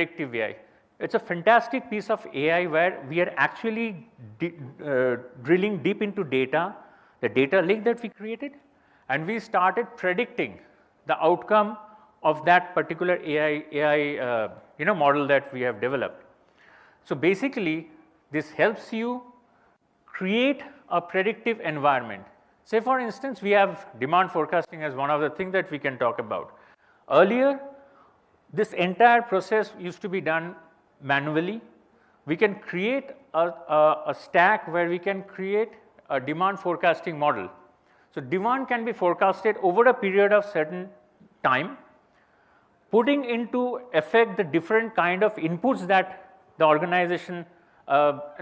predictive AI. It's a fantastic piece of AI where we are actually drilling deep into data, the data lake that we created, and we started predicting the outcome of that particular AI model that we have developed. So basically, this helps you create a predictive environment. Say for instance, we have demand forecasting as one of the things that we can talk about. Earlier, this entire process used to be done manually. We can create a stack where we can create a demand forecasting model. So demand can be forecasted over a period of certain time, putting into effect the different kind of inputs that the organization,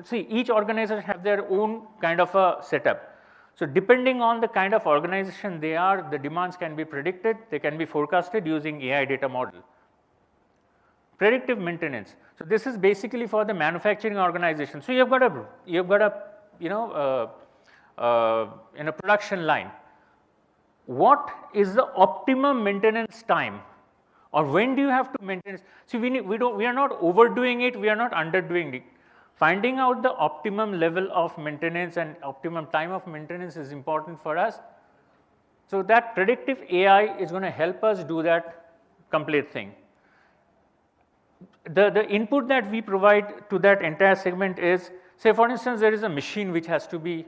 see each organization have their own kind of a setup. So depending on the kind of organization they are, the demands can be predicted, they can be forecasted using AI data model. Predictive maintenance. So this is basically for the manufacturing organization. So you've got a in a production line. What is the optimum maintenance time, or when do you have to maintain? See, we are not overdoing it, we are not underdoing it. Finding out the optimum level of maintenance and optimum time of maintenance is important for us. So that predictive AI is going to help us do that complete thing. The input that we provide to that entire segment is, say for instance, there is a machine which has to be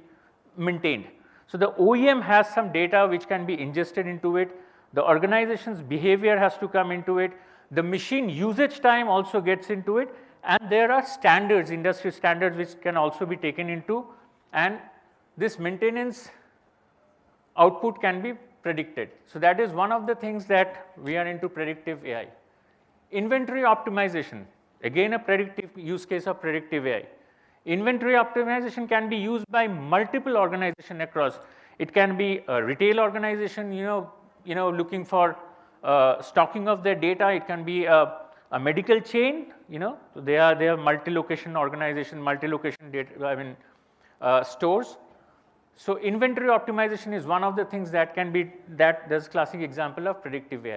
maintained. So the OEM has some data which can be ingested into it, the organization's behavior has to come into it, the machine usage time also gets into it, and there are standards, industry standards which can also be taken into, and this maintenance output can be predicted. So that is one of the things that we are into predictive AI. Inventory optimization, again a predictive use case of predictive AI. Inventory optimization can be used by multiple organizations across. It can be a retail organization, looking for stocking of their data. It can be a medical chain, they are multi-location organization, multi-location data, stores. So inventory optimization is one of the things that can be, that's classic example of predictive AI.